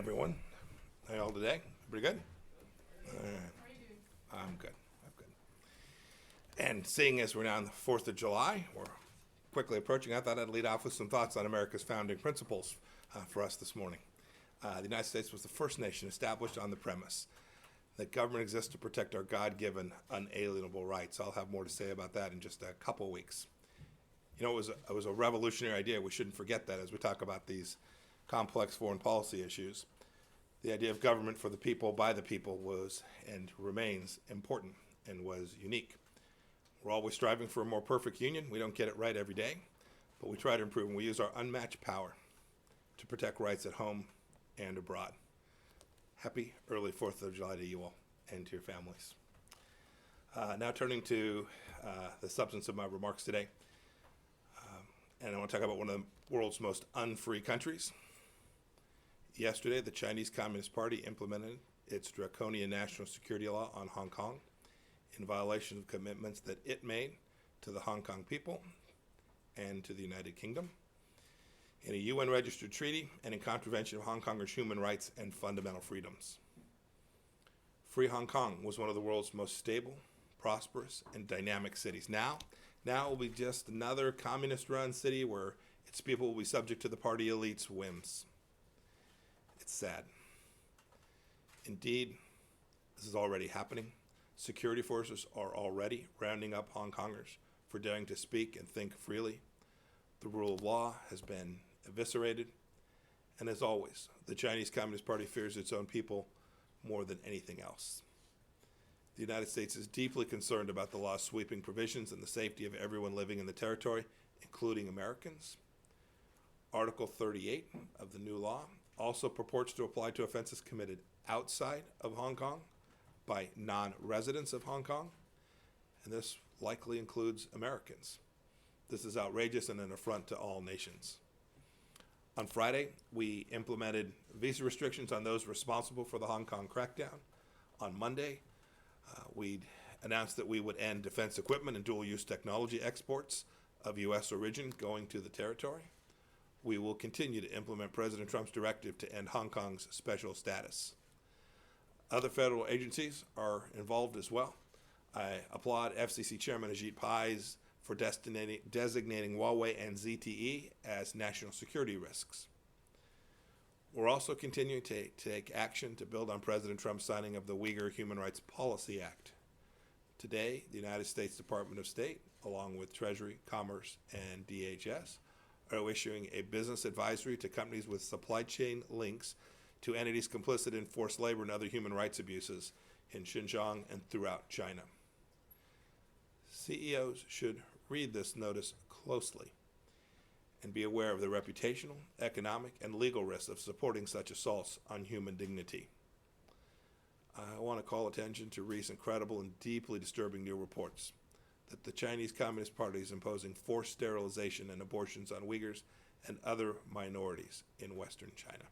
everyone. How y'all today? Pretty good? I'm good. I'm good. And seeing as we're now on the 4th of July, we're quickly approaching, I thought I'd lead off with some thoughts on America's founding principles for us this morning. The United States was the first nation established on the premise that government exists to protect our God-given, unalienable rights. I'll have more to say about that in just a couple weeks. You know, it was a revolutionary idea. We shouldn't forget that as we talk about these complex foreign policy issues. The idea of government for the people, by the people was and remains important and was unique. We're always striving for a more perfect union. We don't get it right every day, but we try to improve, and we use our unmatched power to protect rights at home and abroad. Happy early 4th of July to you all and to your families. Now turning to the substance of my remarks today. And I want to talk about one of the world's most unfree countries. Yesterday, the Chinese Communist Party implemented its draconian national security law on Hong Kong in violation of commitments that it made to the Hong Kong people and to the United Kingdom in a UN-registered treaty and in contravention of Hong Kongers' human rights and fundamental freedoms. Free Hong Kong was one of the world's most stable, prosperous, and dynamic cities. Now it will be just another communist-run city where its people will be subject to the party elite's whims. It's sad. Indeed, this is already happening. Security forces are already rounding up Hong Kongers for daring to speak and think freely. The rule of law has been eviscerated. And as always, the Chinese Communist Party fears its own people more than anything else. The United States is deeply concerned about the law's sweeping provisions and the safety of everyone living in the territory, including Americans. Article 38 of the new law also purports to apply to offenses committed outside of Hong Kong by non-residents of Hong Kong, and this likely includes Americans. This is outrageous and an affront to all nations. On Friday, we implemented visa restrictions on those responsible for the Hong Kong crackdown. On Monday, we announced that we would end defense equipment and dual-use technology exports of U.S. origin going to the territory. We will continue to implement President Trump's directive to end Hong Kong's special status. Other federal agencies are involved as well. I applaud FCC Chairman Ajit Pai for designating Huawei and ZTE as national security risks. We're also continuing to take action to build on President Trump's signing of the Uyghur Human Rights Policy Act. Today, the United States Department of State, along with Treasury, Commerce, and DHS, are issuing a business advisory to companies with supply chain links to entities complicit in forced labor and other human rights abuses in Xinjiang and throughout China. CEOs should read this notice closely and be aware of the reputational, economic, and legal risks of supporting such assaults on human dignity. I want to call attention to recent credible and deeply disturbing new reports that the Chinese Communist Party is imposing forced sterilization and abortions on Uyghurs and other minorities in Western China.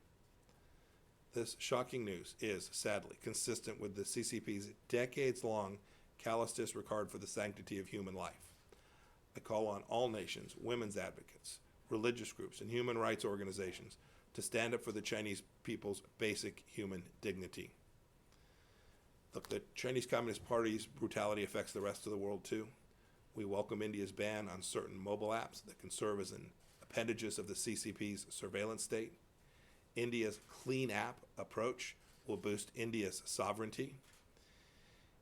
This shocking news is, sadly, consistent with the CCP's decades-long callous disregard for the sanctity of human life. I call on all nations, women's advocates, religious groups, and human rights organizations to stand up for the Chinese people's basic human dignity. Look, the Chinese Communist Party's brutality affects the rest of the world too. We welcome India's ban on certain mobile apps that can serve as an appendages of the CCP's surveillance state. India's Clean App approach will boost India's sovereignty.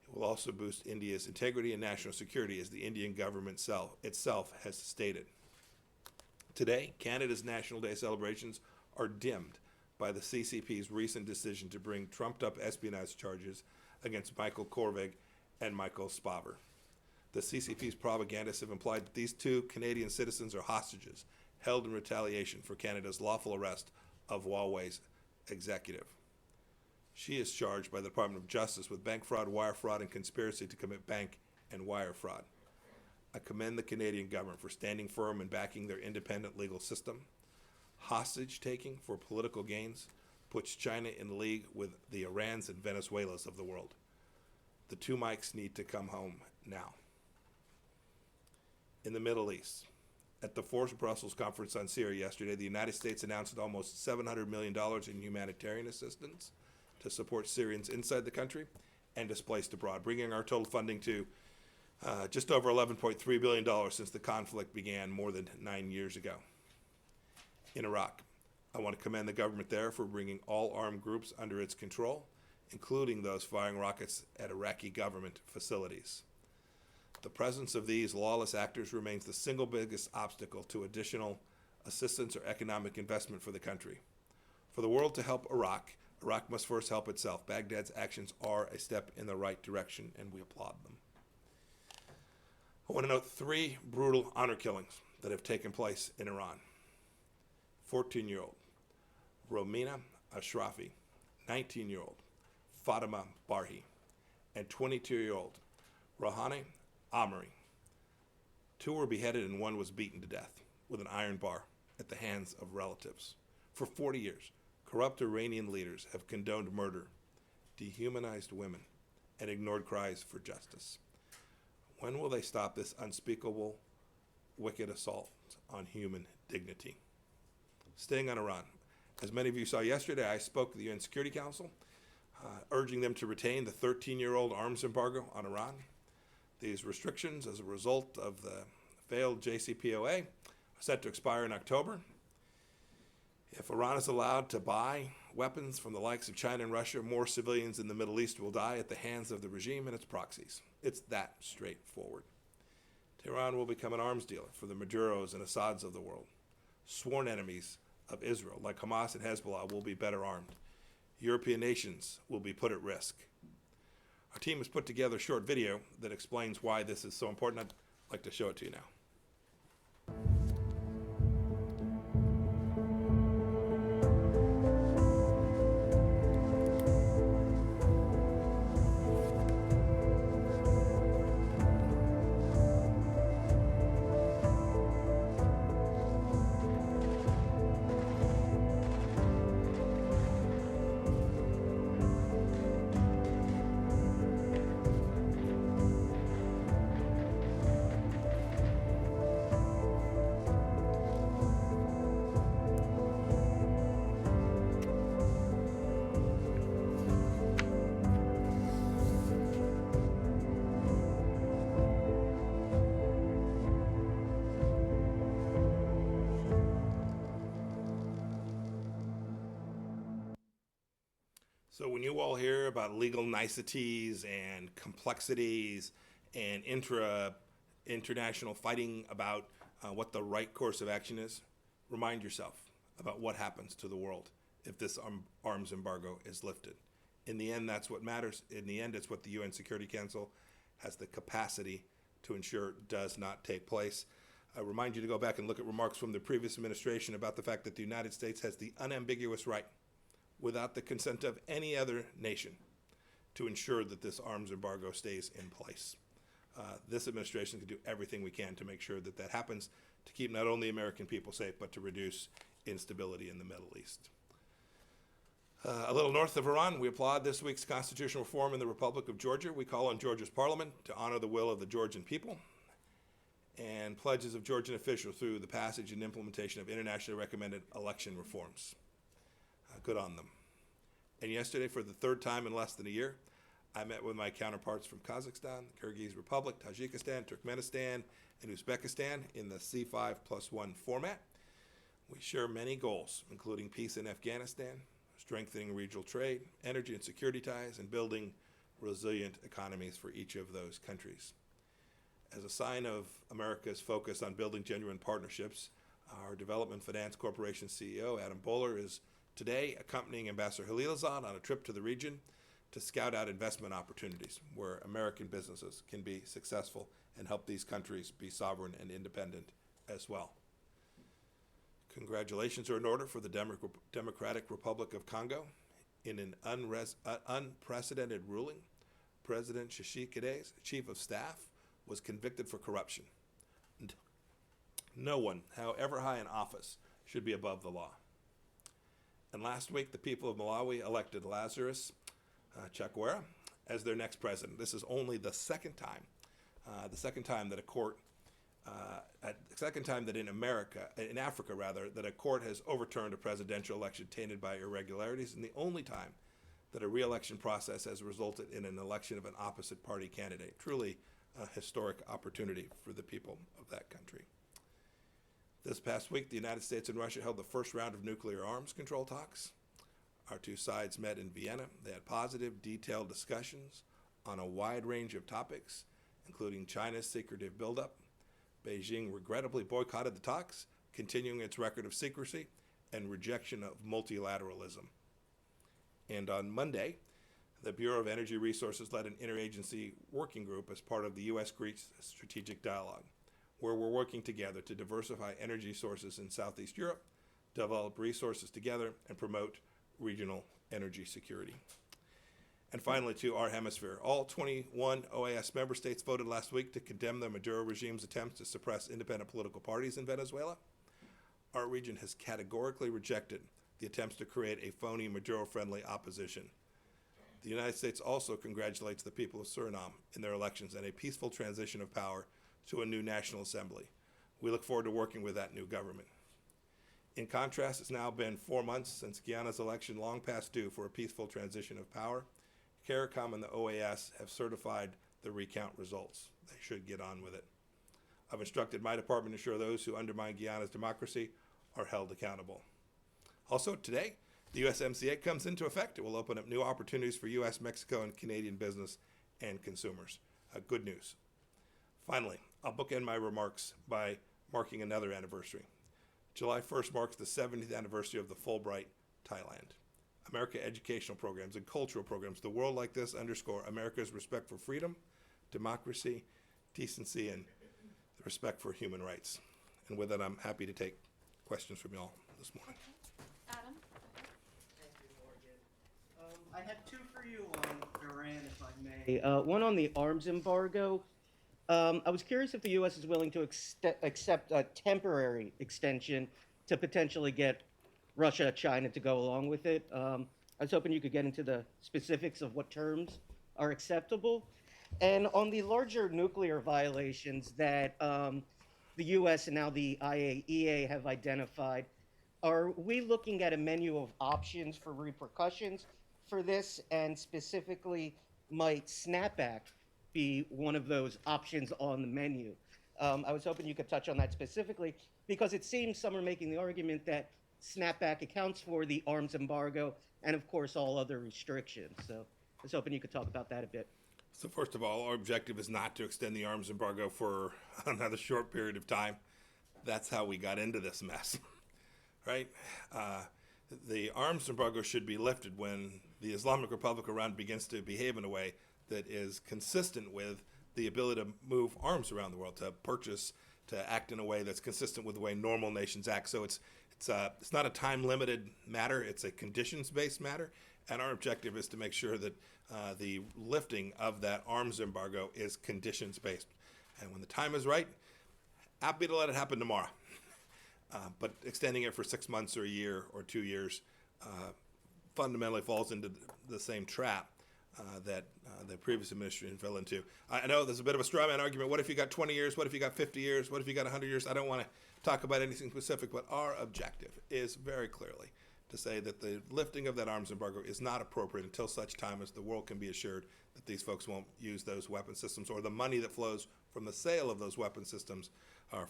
It will also boost India's integrity and national security, as the Indian government itself has stated. Today, Canada's National Day celebrations are dimmed by the CCP's recent decision to bring trumped-up espionage charges against Michael Korvig and Michael Spavor. The CCP's propagandists have implied that these two Canadian citizens are hostages held in retaliation for Canada's lawful arrest of Huawei's executive. She is charged by the Department of Justice with bank fraud, wire fraud, and conspiracy to commit bank and wire fraud. I commend the Canadian government for standing firm and backing their independent legal system. Hostage-taking for political gains puts China in league with the Irans and Venezuelas of the world. The two Mikes need to come home now. In the Middle East, At the Force Brussels Conference on Syria yesterday, the United States announced almost $700 million in humanitarian assistance to support Syrians inside the country and displaced abroad, bringing our total funding to just over $11.3 billion since the conflict began more than 9 years ago. In Iraq, I want to commend the government there for bringing all armed groups under its control, including those firing rockets at Iraqi government facilities. The presence of these lawless actors remains the single biggest obstacle to additional assistance or economic investment for the country. For the world to help Iraq, Iraq must first help itself. Baghdad's actions are a step in the right direction, and we applaud them. I want to note 3 brutal honor killings that have taken place in Iran. 14-year-old Romina Ashrafi, 19-year-old Fatima Barhi, and 22-year-old Rouhani Amri. 2 were beheaded and 1 was beaten to death with an iron bar at the hands of relatives. For 40 years, corrupt Iranian leaders have condoned murder, dehumanized women, and ignored cries for justice. When will they stop this unspeakable, wicked assault on human dignity? Staying on Iran, as many of you saw yesterday, I spoke to the UN Security Council, urging them to retain the 13-year-old arms embargo on Iran. These restrictions, as a result of the failed JCPOA, are set to expire in October. If Iran is allowed to buy weapons from the likes of China and Russia, more civilians in the Middle East will die at the hands of the regime and its proxies. It's that straightforward. Tehran will become an arms dealer for the Maduros and Assads of the world. Sworn enemies of Israel, like Hamas and Hezbollah, will be better armed. European nations will be put at risk. Our team has put together a short video that explains why this is so important. I'd like to show it to you now. So when you all hear about legal niceties and complexities and international fighting about what the right course of action is, remind yourself about what happens to the world if this arms embargo is lifted. In the end, that's what matters. In the end, it's what the UN Security Council has the capacity to ensure does not take place. I remind you to go back and look at remarks from the previous administration about the fact that the United States has the unambiguous right, without the consent of any other nation, to ensure that this arms embargo stays in place. This administration can do everything we can to make sure that that happens, to keep not only American people safe, but to reduce instability in the Middle East. A little north of Iran, we applaud this week's constitutional reform in the Republic of Georgia. We call on Georgia's parliament to honor the will of the Georgian people and pledges of Georgian officials through the passage and implementation of internationally recommended election reforms. Good on them. And yesterday, for the 3rd time in less than a year, I met with my counterparts from Kazakhstan, Kyrgyz Republic, Tajikistan, Turkmenistan, and Uzbekistan in the C5+1 format. We share many goals, including peace in Afghanistan, strengthening regional trade, energy and security ties, and building resilient economies for each of those countries. As a sign of America's focus on building genuine partnerships, our Development Finance Corporation CEO, Adam Bowler, is today accompanying Ambassador Khalilzad on a trip to the region to scout out investment opportunities where American businesses can be successful and help these countries be sovereign and independent as well. Congratulations are in order for the Democratic Republic of Congo. In an unprecedented ruling, President Tshisekedi's chief of staff was convicted for corruption. No one, however high in office, should be above the law. And last week, the people of Malawi elected Lazarus Chakwera as their next president. This is only the second time that a court Second time that in Africa rather, that a court has overturned a presidential election tainted by irregularities, and the only time that a re-election process has resulted in an election of an opposite party candidate. Truly a historic opportunity for the people of that country. This past week, the United States and Russia held the first round of nuclear arms control talks. Our two sides met in Vienna. They had positive, detailed discussions on a wide range of topics, including China's secretive buildup. Beijing regrettably boycotted the talks, continuing its record of secrecy and rejection of multilateralism. And on Monday, the Bureau of Energy Resources led an interagency working group as part of the U.S.-Greece Strategic Dialogue, where we're working together to diversify energy sources in Southeast Europe, develop resources together, and promote regional energy security. And finally, to our hemisphere, all 21 OAS member states voted last week to condemn the Maduro regime's attempts to suppress independent political parties in Venezuela. Our region has categorically rejected the attempts to create a phony Maduro-friendly opposition. The United States also congratulates the people of Suriname in their elections and a peaceful transition of power to a new National Assembly. We look forward to working with that new government. In contrast, it's now been 4 months since Guyana's election, long past due for a peaceful transition of power. CARICOM and the OAS have certified the recount results. They should get on with it. I've instructed my department to ensure those who undermine Guyana's democracy are held accountable. Also today, the USMCA comes into effect. It will open up new opportunities for U.S., Mexico, and Canadian business and consumers. Good news. Finally, I'll bookend my remarks by marking another anniversary. July 1st marks the 70th anniversary of the Fulbright Thailand. America educational programs and cultural programs, the world like this underscore America's respect for freedom, democracy, decency, and the respect for human rights. And with that, I'm happy to take questions from y'all this morning. Adam? Thank you, Morgan. I had two for you on Iran, if I may. One on the arms embargo. I was curious if the U.S. is willing to accept a temporary extension to potentially get Russia, China to go along with it. I was hoping you could get into the specifics of what terms are acceptable. And on the larger nuclear violations that the U.S. and now the IAEA have identified, are we looking at a menu of options for repercussions for this? And specifically, might snapback be one of those options on the menu? I was hoping you could touch on that specifically, because it seems some are making the argument that snapback accounts for the arms embargo and, of course, all other restrictions. So I was hoping you could talk about that a bit. So first of all, our objective is not to extend the arms embargo for another short period of time. That's how we got into this mess, right? The arms embargo should be lifted when the Islamic Republic of Iran begins to behave in a way that is consistent with the ability to move arms around the world, to purchase, to act in a way that's consistent with the way normal nations act. So it's not a time-limited matter, it's a conditions-based matter, and our objective is to make sure that the lifting of that arms embargo is conditions-based. And when the time is right, happy to let it happen tomorrow. But extending it for 6 months or a year or 2 years fundamentally falls into the same trap that the previous administration fell into. I know there's a bit of a straw man argument. What if you got 20 years? What if you got 50 years? What if you got 100 years? I don't want to talk about anything specific, but our objective is very clearly to say that the lifting of that arms embargo is not appropriate until such time as the world can be assured that these folks won't use those weapon systems or the money that flows from the sale of those weapon systems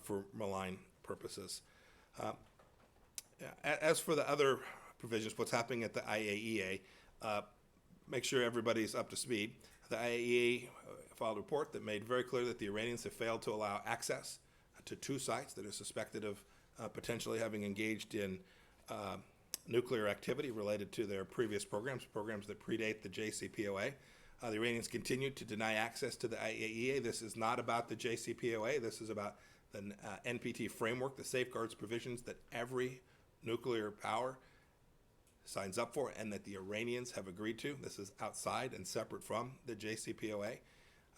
for malign purposes. As for the other provisions, what's happening at the IAEA, make sure everybody's up to speed. The IAEA filed a report that made very clear that the Iranians have failed to allow access to 2 sites that are suspected of potentially having engaged in nuclear activity related to their previous programs that predate the JCPOA. The Iranians continue to deny access to the IAEA. This is not about the JCPOA. This is about the NPT framework, the safeguards provisions that every nuclear power signs up for and that the Iranians have agreed to. This is outside and separate from the JCPOA.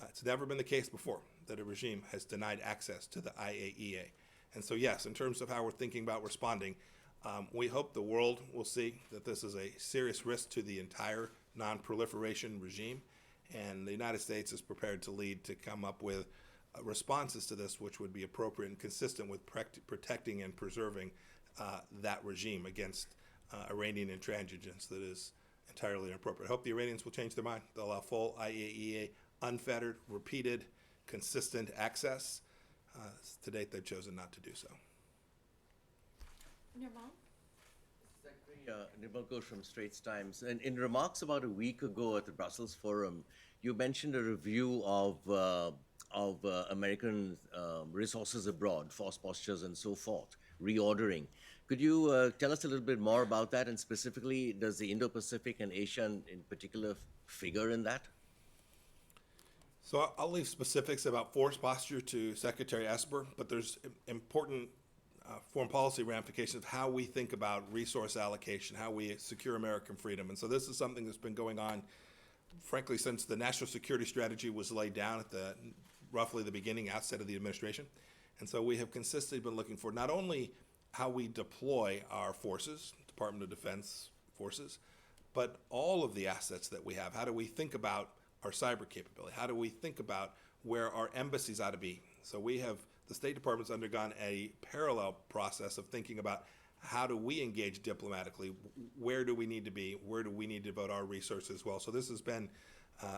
It's never been the case before that a regime has denied access to the IAEA. And so yes, in terms of how we're thinking about responding, we hope the world will see that this is a serious risk to the entire non-proliferation regime, and the United States is prepared to lead to come up with responses to this which would be appropriate and consistent with protecting and preserving that regime against Iranian intransigence that is entirely inappropriate. I hope the Iranians will change their mind. They'll allow full IAEA, unfettered, repeated, consistent access. To date, they've chosen not to do so. Nirmal? Secretary Nirmal Ghosh from Straits Times. And in remarks about a week ago at the Brussels Forum, you mentioned a review of American resources abroad, force postures and so forth, reordering. Could you tell us a little bit more about that? And specifically, does the Indo-Pacific and Asia in particular figure in that? So I'll leave specifics about force posture to Secretary Esper, but there's important foreign policy ramifications of how we think about resource allocation, how we secure American freedom. And so this is something that's been going on, frankly, since the national security strategy was laid down at roughly the beginning, outset of the administration. And so we have consistently been looking for not only how we deploy our forces, Department of Defense forces, but all of the assets that we have. How do we think about our cyber capability? How do we think about where our embassies ought to be? So the State Department's undergone a parallel process of thinking about how do we engage diplomatically, where do we need to be, where do we need to devote our resources as well. So this has been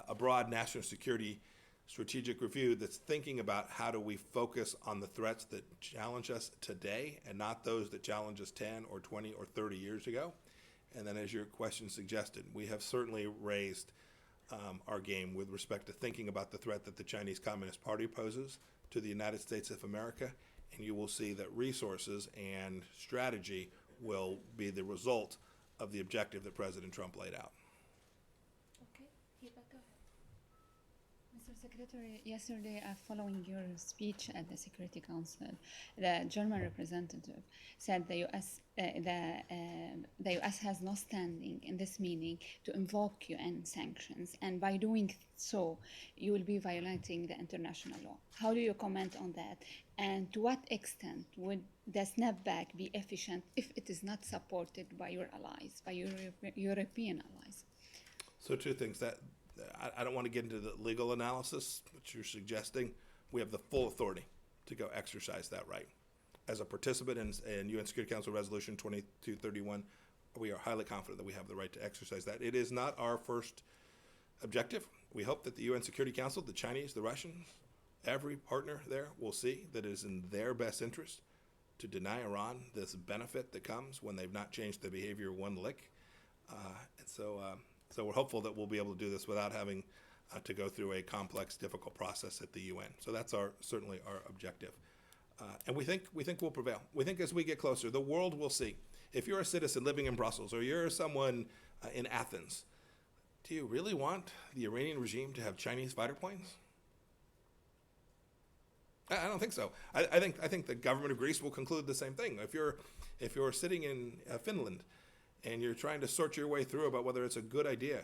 a broad national security strategic review that's thinking about how do we focus on the threats that challenge us today and not those that challenge us 10 or 20 or 30 years ago. And then as your question suggested, we have certainly raised our game with respect to thinking about the threat that the Chinese Communist Party poses to the United States of America, and you will see that resources and strategy will be the result of the objective that President Trump laid out. Okay, Hiba, go ahead. Mr. Secretary, yesterday, following your speech at the Security Council, the German representative said the U.S. has no standing in this meeting to invoke UN sanctions, and by doing so, you will be violating the international law. How do you comment on that? And to what extent would the snapback be efficient if it is not supported by your allies, by your European allies? So two things. That I don't want to get into the legal analysis, which you're suggesting. We have the full authority to go exercise that right. As a participant in UN Security Council Resolution 2231, we are highly confident that we have the right to exercise that. It is not our first objective. We hope that the UN Security Council, the Chinese, the Russians, every partner there will see that it is in their best interest to deny Iran this benefit that comes when they've not changed their behavior one lick. So we're hopeful that we'll be able to do this without having to go through a complex, difficult process at the UN. So that's certainly our objective. And we think we'll prevail. We think as we get closer, the world will see. If you're a citizen living in Brussels or you're someone in Athens, do you really want the Iranian regime to have Chinese fighter planes? I don't think so. I think the government of Greece will conclude the same thing. If you're sitting in Finland and you're trying to sort your way through about whether it's a good idea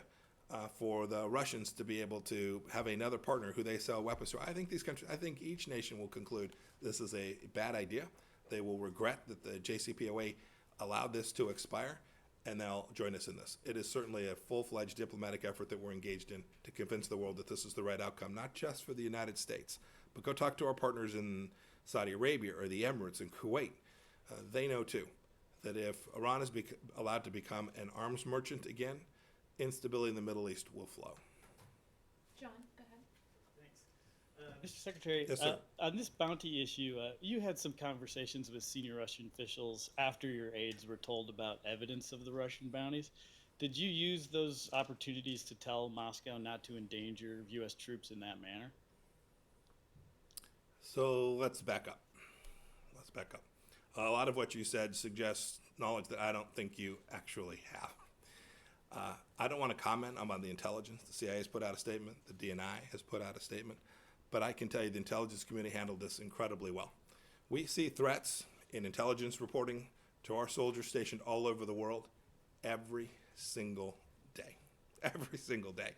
for the Russians to be able to have another partner who they sell weapons to, I think each nation will conclude this is a bad idea. They will regret that the JCPOA allowed this to expire, and they'll join us in this. It is certainly a full-fledged diplomatic effort that we're engaged in to convince the world that this is the right outcome, not just for the United States, but go talk to our partners in Saudi Arabia or the Emirates and Kuwait. They know too that if Iran is allowed to become an arms merchant again, instability in the Middle East will flow. John, go ahead. Thanks. Mr. Secretary, Yes, sir. On this bounty issue, you had some conversations with senior Russian officials after your aides were told about evidence of the Russian bounties. Did you use those opportunities to tell Moscow not to endanger U.S. troops in that manner? So let's back up. A lot of what you said suggests knowledge that I don't think you actually have. I don't want to comment on the intelligence. The CIA has put out a statement. The DNI has put out a statement. But I can tell you the intelligence community handled this incredibly well. We see threats in intelligence reporting to our soldiers stationed all over the world every single day. Every single day.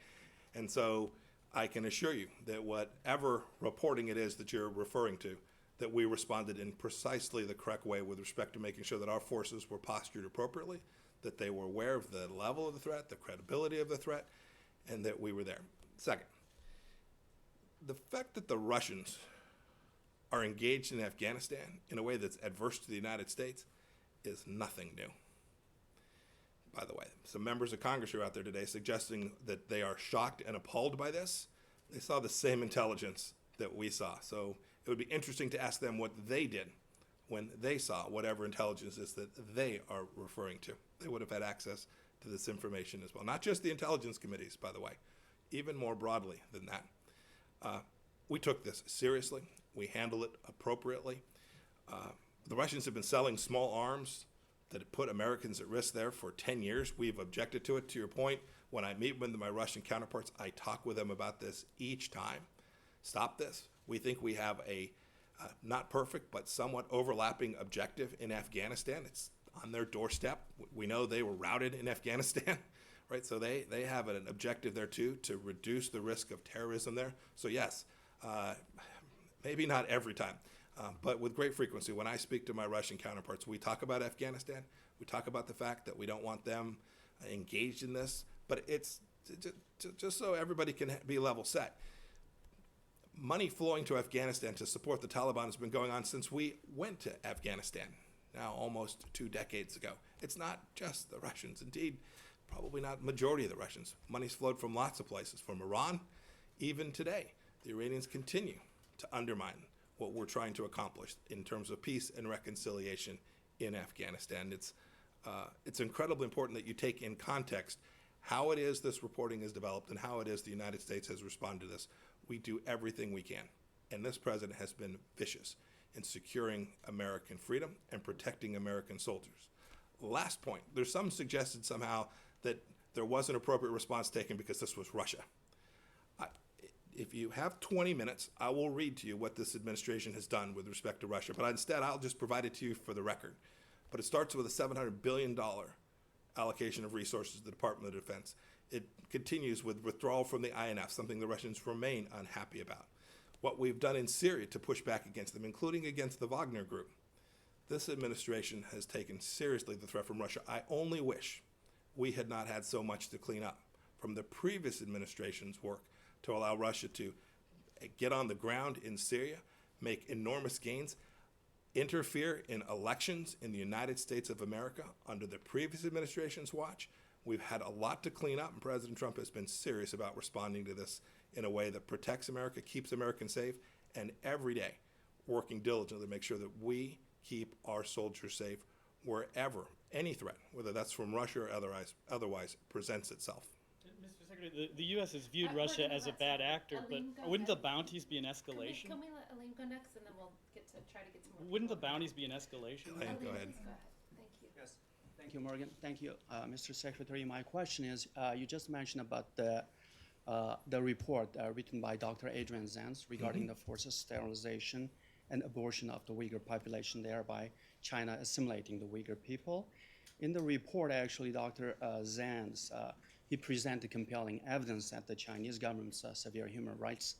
And so I can assure you that whatever reporting it is that you're referring to, that we responded in precisely the correct way with respect to making sure that our forces were postured appropriately, that they were aware of the level of the threat, the credibility of the threat, and that we were there. Second, the fact that the Russians are engaged in Afghanistan in a way that's adverse to the United States is nothing new. By the way, some members of Congress are out there today suggesting that they are shocked and appalled by this. They saw the same intelligence that we saw. So it would be interesting to ask them what they did when they saw whatever intelligence is that they are referring to. They would have had access to this information as well. Not just the intelligence committees, by the way, even more broadly than that. We took this seriously. We handle it appropriately. The Russians have been selling small arms that have put Americans at risk there for 10 years. We've objected to it. To your point, when I meet with my Russian counterparts, I talk with them about this each time. Stop this. We think we have a not perfect, but somewhat overlapping objective in Afghanistan. It's on their doorstep. We know they were routed in Afghanistan, right? So they have an objective there too, to reduce the risk of terrorism there. So yes, maybe not every time, but with great frequency, when I speak to my Russian counterparts, we talk about Afghanistan. We talk about the fact that we don't want them engaged in this, but it's just so everybody can be level set. Money flowing to Afghanistan to support the Taliban has been going on since we went to Afghanistan, now almost 2 decades ago. It's not just the Russians. Indeed, probably not the majority of the Russians. Money's flowed from lots of places, from Iran. Even today, the Iranians continue to undermine what we're trying to accomplish in terms of peace and reconciliation in Afghanistan. It's incredibly important that you take in context how it is this reporting is developed and how it is the United States has responded to this. We do everything we can, and this president has been vicious in securing American freedom and protecting American soldiers. Last point, there's some suggested somehow that there was an appropriate response taken because this was Russia. If you have 20 minutes, I will read to you what this administration has done with respect to Russia, but instead I'll just provide it to you for the record. But it starts with a $700 billion allocation of resources to the Department of Defense. It continues with withdrawal from the INF, something the Russians remain unhappy about. What we've done in Syria to push back against them, including against the Wagner Group. This administration has taken seriously the threat from Russia. I only wish we had not had so much to clean up from the previous administration's work to allow Russia to get on the ground in Syria, make enormous gains, interfere in elections in the United States of America under the previous administration's watch. We've had a lot to clean up, and President Trump has been serious about responding to this in a way that protects America, keeps Americans safe, and every day working diligently to make sure that we keep our soldiers safe wherever any threat, whether that's from Russia or otherwise presents itself. Mr. Secretary, the U.S. has viewed Russia as a bad actor, but Aline, go wouldn't the ahead. bounties be an escalation? Can we let Elaine go next, and then we'll try to get some more. Wouldn't the people. bounties be an escalation? Elaine, go Elaine, ahead. please go ahead. Thank you. Yes, thank you, Morgan. Thank you, Mr. Secretary. My question is, you just mentioned about the report written by Dr. Adrian Zenz regarding the forced sterilization and abortion of the Uyghur population, thereby China assimilating the Uyghur people. In the report, actually, Dr. Zenz, he presented compelling evidence that the Chinese government's severe human rights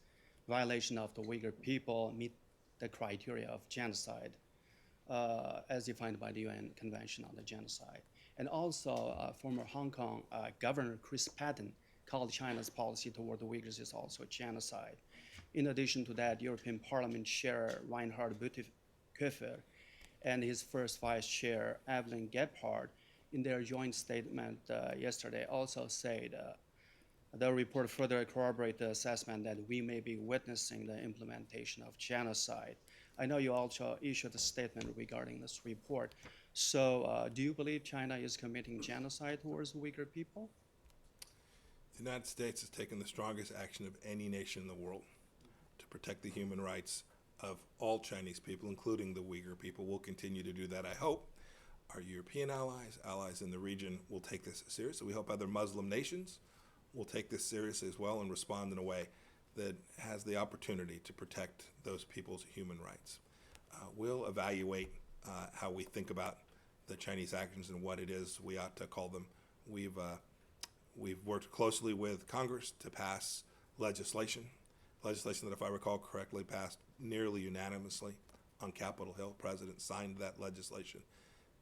violation of the Uyghur people meet the criteria of genocide, as defined by the UN Convention on the Genocide. And also, former Hong Kong Governor Chris Patten called China's policy toward the Uyghurs is also genocide. In addition to that, European Parliament Chair Reinhard Bütikofer and his first Vice Chair Evelyn Gebhardt, in their joint statement yesterday, also said the report further corroborates the assessment that we may be witnessing the implementation of genocide. I know you also issued a statement regarding this report. So do you believe China is committing genocide towards the Uyghur people? The United States has taken the strongest action of any nation in the world to protect the human rights of all Chinese people, including the Uyghur people. We'll continue to do that. I hope our European allies in the region will take this seriously. We hope other Muslim nations will take this seriously as well and respond in a way that has the opportunity to protect those people's human rights. We'll evaluate how we think about the Chinese actions and what it is we ought to call them. We've worked closely with Congress to pass legislation that, if I recall correctly, passed nearly unanimously on Capitol Hill. The President signed that legislation.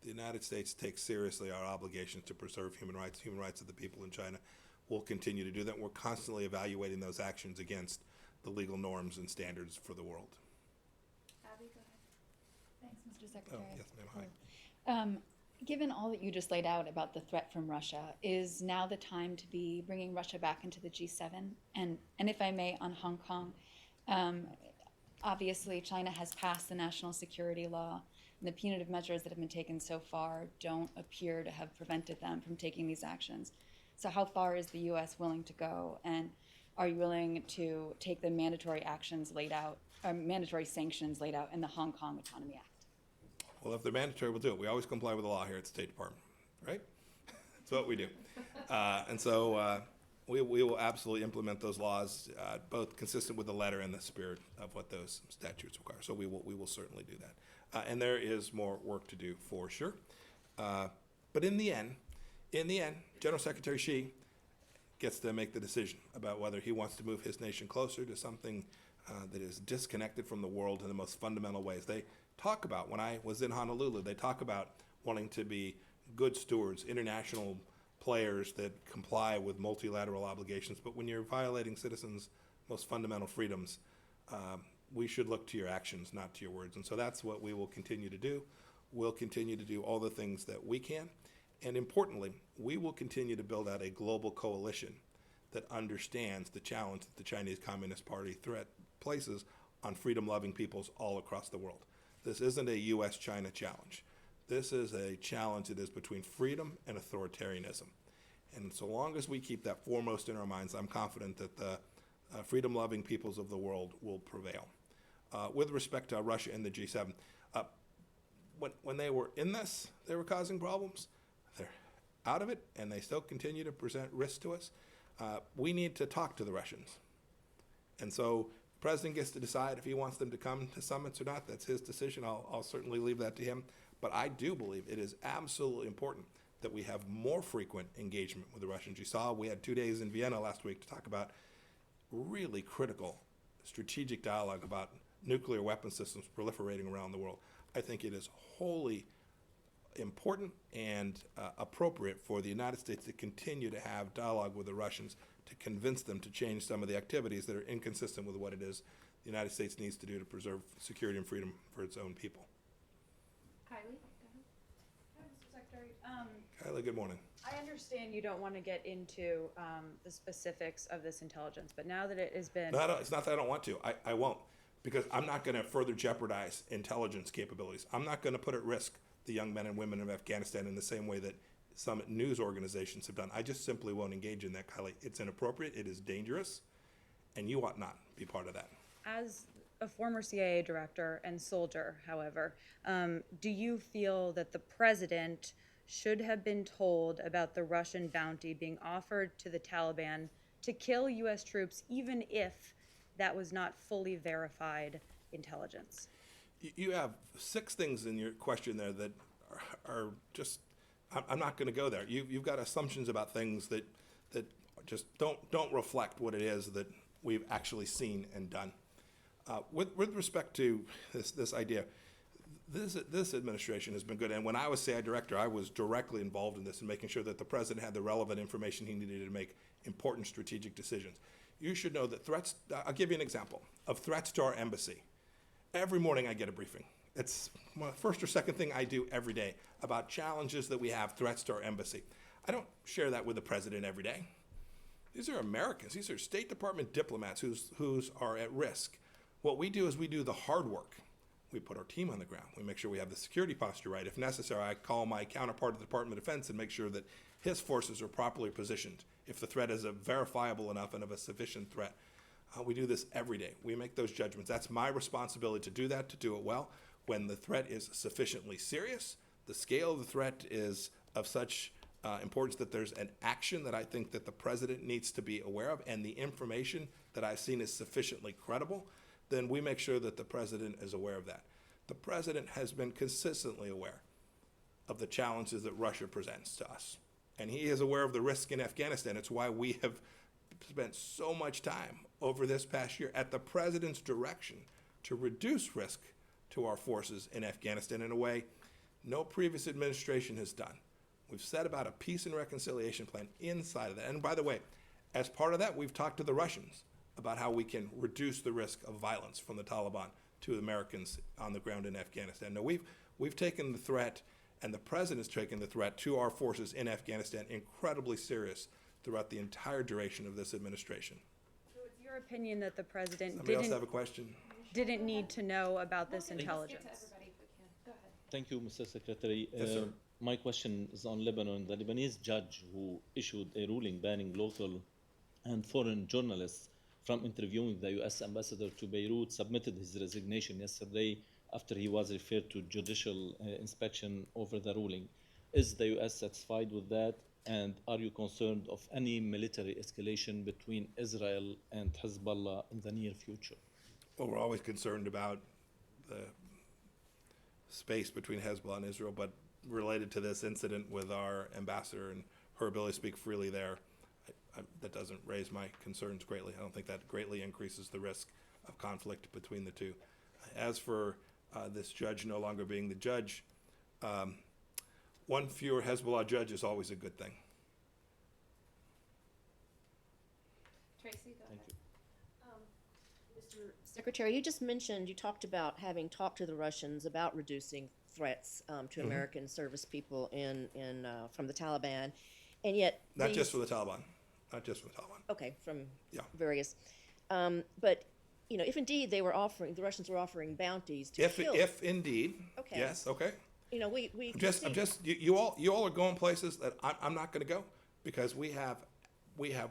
The United States takes seriously our obligations to preserve human rights of the people in China. We'll continue to do that. We're constantly evaluating those actions against the legal norms and standards for the world. Secretary. yes, ma'am, hi. Given all that you just laid out about the threat from Russia, is now the time to be bringing Russia back into the G7? And if I may, on Hong Kong, obviously China has passed the national security law, and the punitive measures that have been taken so far don't appear to have prevented them from taking these actions. So how far is the U.S. willing to go, and are you willing to take the mandatory actions laid out, or mandatory sanctions laid out in the Hong Kong Autonomy Act? Well, if they're mandatory, we'll do it. We always comply with the law here at the State Department, right? That's what we do. And so we will absolutely implement those laws, both consistent with the letter and the spirit of what those statutes require. So we will certainly do that. And there is more work to do for sure. But in the end, General Secretary Xi gets to make the decision about whether he wants to move his nation closer to something that is disconnected from the world in the most fundamental ways. They talk about, when I was in Honolulu, they talk about wanting to be good stewards, international players that comply with multilateral obligations. But when you're violating citizens' most fundamental freedoms, we should look to your actions, not to your words. And so that's what we will continue to do. We'll continue to do all the things that we can. And importantly, we will continue to build out a global coalition that understands the challenge that the Chinese Communist Party threat places on freedom-loving peoples all across the world. This isn't a U.S.-China challenge. This is a challenge that is between freedom and authoritarianism. And so long as we keep that foremost in our minds, I'm confident that the freedom-loving peoples of the world will prevail. With respect to Russia and the G7, when they were in this, they were causing problems. They're out of it, and they still continue to present risks to us. We need to talk to the Russians. And so the president gets to decide if he wants them to come to summits or not. That's his decision. I'll certainly leave that to him. But I do believe it is absolutely important that we have more frequent engagement with the Russians. You saw we had 2 days in Vienna last week to talk about really critical strategic dialogue about nuclear weapon systems proliferating around the world. I think it is wholly important and appropriate for the United States to continue to have dialogue with the Russians to convince them to change some of the activities that are inconsistent with what it is the United States needs to do to preserve security and freedom for its own people. Kylie, Hi, Mr. Secretary. Kylie, good morning. I understand you don't want to get into the specifics of this intelligence, but now that it has been... No, it's not that I don't want to. I won't, because I'm not going to further jeopardize intelligence capabilities. I'm not going to put at risk the young men and women of Afghanistan in the same way that some news organizations have done. I just simply won't engage in that, Kylie. It's inappropriate, it is dangerous, and you ought not be part of that. As a former CIA director and soldier, however, do you feel that the president should have been told about the Russian bounty being offered to the Taliban to kill U.S. troops, even if that was not fully verified intelligence? You have 6 things in your question there that are just, I'm not going to go there. You've got assumptions about things that just don't reflect what it is that we've actually seen and done. With respect to this idea, this administration has been good. And when I was CIA director, I was directly involved in this and making sure that the president had the relevant information he needed to make important strategic decisions. You should know that threats, I'll give you an example of threats to our embassy. Every morning I get a briefing. It's the first or second thing I do every day about challenges that we have, threats to our embassy. I don't share that with the president every day. These are Americans. These are State Department diplomats who's are at risk. What we do is we do the hard work. We put our team on the ground. We make sure we have the security posture right. If necessary, I call my counterpart at the Department of Defense and make sure that his forces are properly positioned if the threat is a verifiable enough and of a sufficient threat. We do this every day. We make those judgments. That's my responsibility to do that, to do it well. When the threat is sufficiently serious, the scale of the threat is of such importance that there's an action that I think that the president needs to be aware of, and the information that I've seen is sufficiently credible, then we make sure that the president is aware of that. The president has been consistently aware of the challenges that Russia presents to us. And he is aware of the risk in Afghanistan. It's why we have spent so much time over this past year at the president's direction to reduce risk to our forces in Afghanistan in a way no previous administration has done. We've set about a peace and reconciliation plan inside of that. And by the way, as part of that, we've talked to the Russians about how we can reduce the risk of violence from the Taliban to Americans on the ground in Afghanistan. Now, We've taken the threat, and the president's taken the threat to our forces in Afghanistan incredibly serious throughout the entire duration of this administration. So it's your opinion that the president Somebody else have a question? didn't need to know about this Let's get to intelligence? everybody if we can. Go ahead. Thank you, Mr. Secretary. Yes, sir. My question is on Lebanon. The Lebanese judge who issued a ruling banning local and foreign journalists from interviewing the U.S. ambassador to Beirut submitted his resignation yesterday after he was referred to judicial inspection over the ruling. Is the U.S. satisfied with that? And are you concerned of any military escalation between Israel and Hezbollah in the near future? Well, we're always concerned about the space between Hezbollah and Israel, but related to this incident with our ambassador and her ability to speak freely there, that doesn't raise my concerns greatly. I don't think that greatly increases the risk of conflict between the two. As for this judge no longer being the judge, one fewer Hezbollah judge is always a good thing. Tracy, go ahead. Mr. Secretary, you just mentioned, you talked about having talked to the Russians about reducing threats to American service people from the Taliban, and yet Not these- just for the Taliban. Not just for the Taliban. Okay, from Yeah. various, but you know, if indeed the Russians were offering bounties to kill, If indeed, Okay. yes, okay. you know, we I'm just you all are going places that I'm not going to go, because we have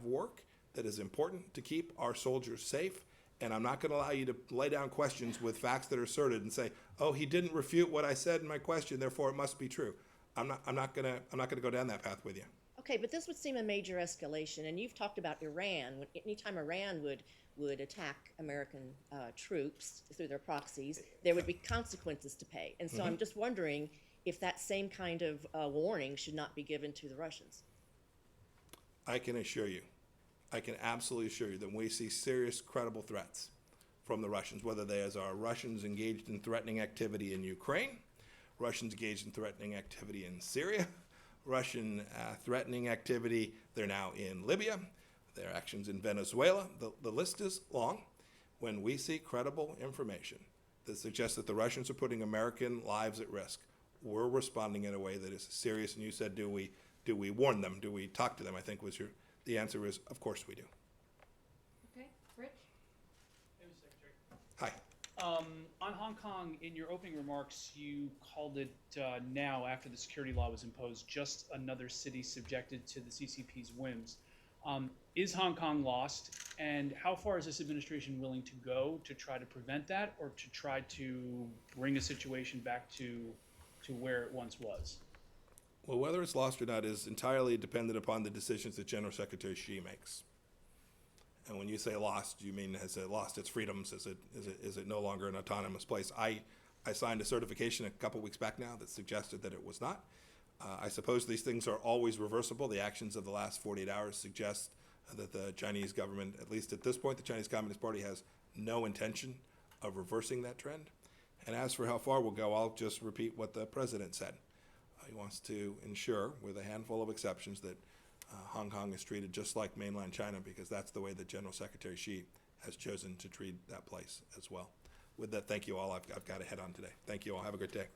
work that is important to keep our soldiers safe, and I'm not going to allow you to lay down questions with facts that are asserted and say, oh, he didn't refute what I said in my question, therefore it must be true. I'm not going to go down that path with you. Okay, but this would seem a major escalation, and you've talked about Iran. Anytime Iran would attack American troops through their proxies, there would be consequences to pay. And so I'm just wondering if that same kind of warning should not be given to the Russians. I can absolutely assure you that when we see serious, credible threats from the Russians, whether they are Russians engaged in threatening activity in Ukraine, Russians engaged in threatening activity in Syria, Russian threatening activity, they're now in Libya, their actions in Venezuela, the list is long. When we see credible information that suggests that the Russians are putting American lives at risk, we're responding in a way that is serious. And you said, do we warn them? Do we talk to them? I think the answer is, of course we do. Okay, Rich? Hey, Mr. Secretary. Hi. On Hong Kong, in your opening remarks, you called it now, after the security law was imposed, just another city subjected to the CCP's whims. Is Hong Kong lost, and how far is this administration willing to go to try to prevent that, or to try to bring a situation back to where it once was? Well, whether it's lost or not is entirely dependent upon the decisions that General Secretary Xi makes. And when you say lost, you mean has it lost its freedoms? Is it no longer an autonomous place? I signed a certification a couple weeks back now that suggested that it was not. I suppose these things are always reversible. The actions of the last 48 hours suggest that the Chinese government, at least at this point, the Chinese Communist Party has no intention of reversing that trend. And as for how far we'll go, I'll just repeat what the president said. He wants to ensure, with a handful of exceptions, that Hong Kong is treated just like mainland China, because that's the way that General Secretary Xi has chosen to treat that place as well. With that, thank you all. I've got to head on today. Thank you all. Have a great day.